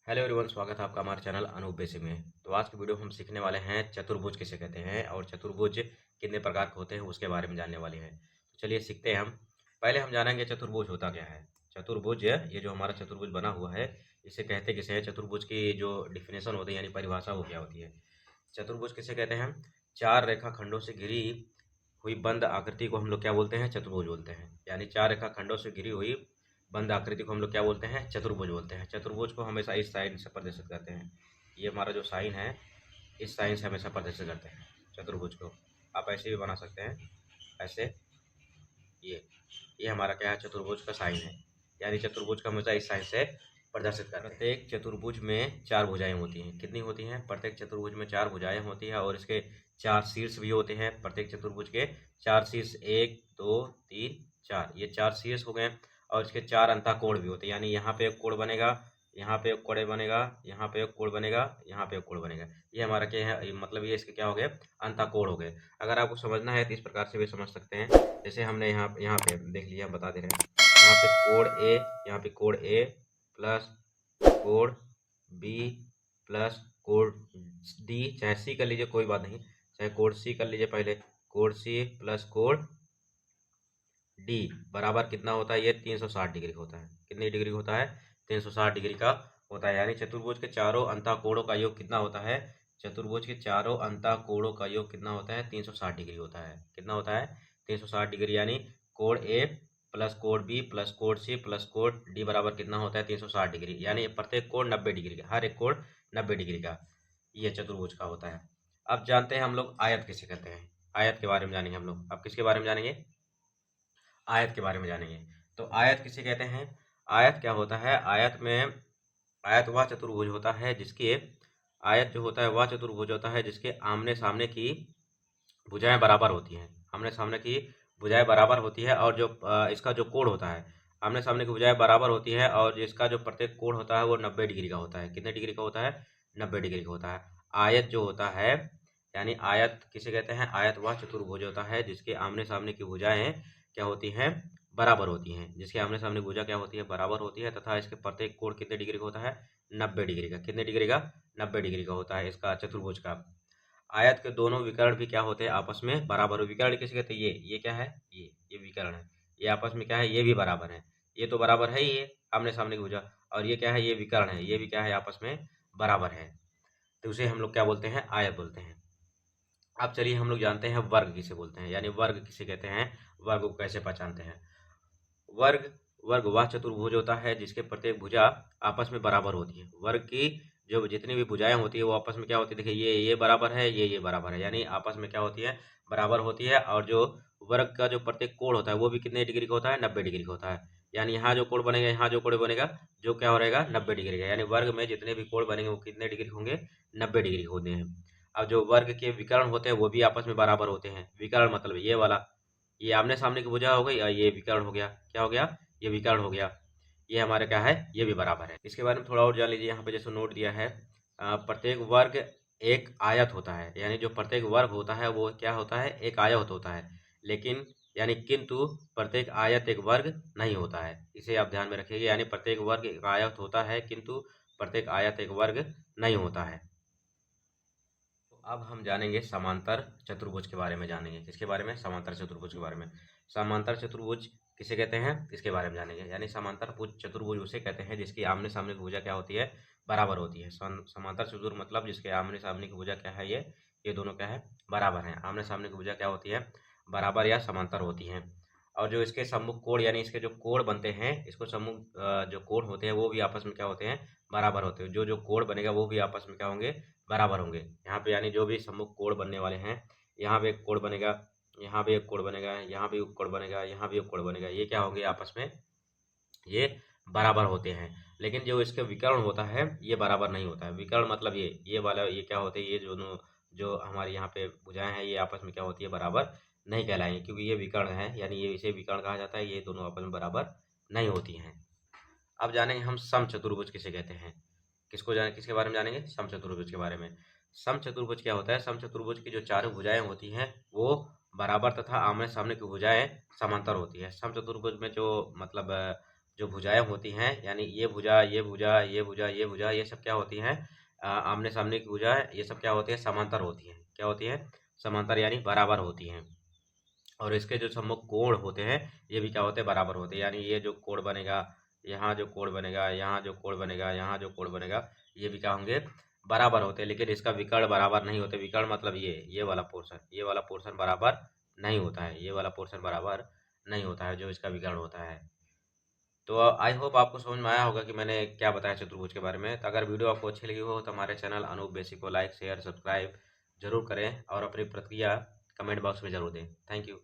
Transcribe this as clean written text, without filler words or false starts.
Hello everyone, स्वागत है आपका हमारे चैनल अनूप बेसिक में। तो आज की वीडियो हम सीखने वाले हैं चतुर्भुज किसे कहते हैं और चतुर्भुज कितने प्रकार के होते हैं उसके बारे में जानने वाले हैं। तो चलिए सीखते हैं हम। पहले हम जानेंगे चतुर्भुज होता क्या है। चतुर्भुज, ये जो हमारा चतुर्भुज बना हुआ है, इसे कहते किसे हैं। चतुर्भुज की जो डिफिनेशन होती है यानी परिभाषा वो क्या होती है। चतुर्भुज किसे कहते हैं? चार रेखा खंडों से घिरी हुई बंद आकृति को हम लोग क्या बोलते हैं? चतुर्भुज बोलते हैं। यानी चार रेखा खंडों से घिरी हुई बंद आकृति को हम लोग क्या बोलते हैं? चतुर्भुज बोलते हैं। चतुर्भुज को हमेशा इस साइन से प्रदर्शित करते हैं। ये हमारा जो साइन है, इस साइन से हमेशा प्रदर्शित करते हैं चतुर्भुज को। आप ऐसे भी बना सकते हैं, ऐसे। ये ये हमारा क्या है? चतुर्भुज का साइन है। यानी चतुर्भुज का हमेशा इस साइन से प्रदर्शित करते हैं। प्रत्येक चतुर्भुज में चार भुजाएं होती हैं। कितनी होती हैं? प्रत्येक चतुर्भुज में चार भुजाएं होती हैं और इसके चार शीर्ष भी होते हैं। प्रत्येक चतुर्भुज के चार शीर्ष, एक दो तीन चार, ये चार शीर्ष हो गए। और इसके चार अंतःकोण भी होते हैं। यानी यहाँ पे एक कोण बनेगा, यहाँ पे एक कोण बनेगा, यहाँ पे एक कोण बनेगा, यहाँ पे एक कोण बनेगा। ये हमारा क्या है? मतलब ये इसके क्या हो गए? अंतःकोण हो गए। अगर आपको समझना है तो इस प्रकार से भी समझ सकते हैं। जैसे हमने यहाँ यहाँ पे देख लिया, हम बता दे रहे हैं। यहाँ पे कोण ए, यहाँ पे कोण ए प्लस कोण बी प्लस कोण डी, चाहे सी कर लीजिए, कोई बात नहीं, चाहे कोण सी कर लीजिए। पहले कोण सी प्लस कोण डी बराबर कितना होता है? ये 360 डिग्री होता है। कितनी डिग्री होता है? 360 डिग्री का होता है। यानी चतुर्भुज के चारों अंतःकोणों का योग कितना होता है? चतुर्भुज के चारों अंतःकोणों का योग कितना होता है? 360 डिग्री होता है। कितना होता है? 360 डिग्री। यानी कोण ए प्लस कोण बी प्लस कोण सी प्लस कोण डी बराबर कितना होता है? 360 डिग्री। यानी प्रत्येक कोण 90 डिग्री का, हर एक कोण 90 डिग्री का ये चतुर्भुज का होता है। अब जानते हैं हम लोग आयत किसे कहते हैं। आयत के बारे में जानेंगे हम लोग। अब किसके बारे में जानेंगे? आयत के बारे में जानेंगे। तो आयत किसे कहते हैं? आयत क्या होता है? आयत वह चतुर्भुज होता है जिसके आयत जो होता है वह चतुर्भुज होता है जिसके आमने सामने की भुजाएं बराबर होती हैं। आमने सामने की भुजाएं बराबर होती है और जो इसका जो कोण होता है, आमने सामने की भुजाएं बराबर होती है और इसका जो प्रत्येक कोण होता है वो 90 डिग्री का होता है। कितने डिग्री का होता है? 90 डिग्री का होता है। आयत जो होता है, यानी आयत किसे कहते हैं? आयत वह चतुर्भुज होता है जिसके आमने सामने की भुजाएं क्या होती हैं? बराबर होती हैं। जिसके आमने सामने भुजा क्या होती है? बराबर होती है तथा इसके प्रत्येक कोण कितने डिग्री का होता है? 90 डिग्री का। कितने डिग्री का? 90 डिग्री का होता है इसका चतुर्भुज का। आयत के दोनों विकर्ण भी क्या होते हैं? आपस में बराबर। विकर्ण किसे कहते हैं? ये क्या है? ये विकर्ण है। ये आपस में क्या है? ये भी बराबर है। ये तो बराबर है ही, ये आमने सामने की भुजा। और ये क्या है? ये विकर्ण है। ये भी क्या है? आपस में बराबर है। तो उसे हम लोग क्या बोलते हैं? आयत बोलते हैं। अब चलिए हम लोग जानते हैं वर्ग किसे बोलते हैं, यानी वर्ग किसे कहते हैं, वर्ग को कैसे पहचानते हैं। वर्ग वर्ग वह चतुर्भुज होता है जिसके प्रत्येक भुजा आपस में बराबर होती है। वर्ग की जो जितनी भी भुजाएं होती है वो आपस में क्या होती है? देखिए, ये बराबर है, ये बराबर है, यानी आपस में क्या होती है? बराबर होती है। और जो वर्ग का जो प्रत्येक कोण होता है वो भी कितने डिग्री का होता है? 90 डिग्री का होता है। यानी यहाँ जो कोण बनेगा, यहाँ जो कोण बनेगा, जो क्या हो रहेगा? 90 डिग्री का। यानी वर्ग में जितने भी कोण बनेंगे वो कितने डिग्री होंगे? 90 डिग्री होते हैं। अब जो वर्ग के विकर्ण होते हैं वो भी आपस में बराबर होते हैं। विकर्ण मतलब ये वाला, ये आमने सामने की भुजा हो गई और ये विकर्ण हो गया। क्या हो गया? ये विकर्ण हो गया। ये हमारे क्या है? ये भी बराबर है। इसके बारे में थोड़ा और जान लीजिए। यहाँ पे जैसे नोट दिया है, प्रत्येक वर्ग एक आयत होता है। यानी जो प्रत्येक वर्ग होता है वो क्या होता है? एक आयत होता है। लेकिन यानी किंतु प्रत्येक आयत एक वर्ग नहीं होता है। इसे आप ध्यान में रखिएगा। यानी प्रत्येक वर्ग एक आयत होता है किंतु प्रत्येक आयत एक वर्ग नहीं होता है। तो अब हम जानेंगे समांतर चतुर्भुज के बारे में। जानेंगे किसके बारे में? समांतर चतुर्भुज के बारे में। समांतर चतुर्भुज किसे कहते हैं? इसके बारे में जानेंगे। यानी समांतर चतुर्भुज उसे कहते हैं जिसकी आमने सामने की भुजा क्या होती है? बराबर होती है। समांतर चतुर्भुज मतलब जिसके आमने सामने की भुजा क्या है? ये दोनों क्या है? बराबर हैं। आमने सामने की भुजा क्या होती है? बराबर या समांतर होती हैं। और जो इसके सम्मुख कोण, यानी इसके जो कोण बनते हैं, इसको सम्मुख जो कोण होते हैं वो भी आपस में क्या होते हैं? बराबर होते हैं। जो कोण बनेगा वो भी आपस में क्या होंगे? बराबर होंगे। यहाँ पे यानी जो भी सम्मुख कोण बनने वाले हैं, यहाँ पे एक कोण बनेगा, यहाँ भी एक कोण बनेगा, यहाँ भी एक कोण बनेगा, यहाँ भी एक कोण बनेगा, ये क्या होंगे? आपस में ये बराबर होते हैं। लेकिन जो इसके विकर्ण होता है ये बराबर नहीं होता है। विकर्ण मतलब ये वाला, ये क्या होते हैं? ये दोनों जो हमारे यहाँ पे भुजाएं हैं ये आपस में क्या होती है? बराबर नहीं कहलाएंगे, क्योंकि ये विकर्ण है। यानी ये इसे विकर्ण कहा जाता है। ये दोनों आपस में बराबर नहीं होती हैं। अब जानेंगे हम समचतुर्भुज किसे कहते हैं। किसके बारे में जानेंगे? समचतुर्भुज के बारे में। समचतुर्भुज क्या होता है? समचतुर्भुज की जो चारों भुजाएं होती हैं वो बराबर तथा आमने सामने की भुजाएं समांतर होती है। समचतुर्भुज में जो मतलब जो भुजाएं होती हैं, यानी ये भुजा, ये भुजा, ये भुजा, ये भुजा, ये सब क्या होती हैं, आमने सामने की भुजा, ये सब क्या होती है, समांतर होती हैं। क्या होती है, समांतर यानी बराबर होती हैं। और इसके जो सम्मुख कोण होते हैं, ये भी क्या होते हैं, बराबर होते हैं। यानी ये जो कोण बनेगा, यहाँ जो कोण बनेगा, यहाँ जो कोण बनेगा, यहाँ जो कोण बनेगा, ये भी क्या होंगे, बराबर होते हैं। लेकिन इसका विकर्ण बराबर नहीं होते। विकर्ण मतलब ये वाला पोर्शन, ये वाला पोर्शन बराबर नहीं होता है, ये वाला पोर्शन बराबर नहीं होता है, जो इसका विकर्ण होता है। तो आई होप आपको समझ में आया होगा कि मैंने क्या बताया चतुर्भुज के बारे में। तो अगर वीडियो आपको अच्छी लगी हो तो हमारे चैनल अनूप बेसिक को लाइक शेयर सब्सक्राइब जरूर करें और अपनी प्रतिक्रिया कमेंट बॉक्स में जरूर दें। Thank you.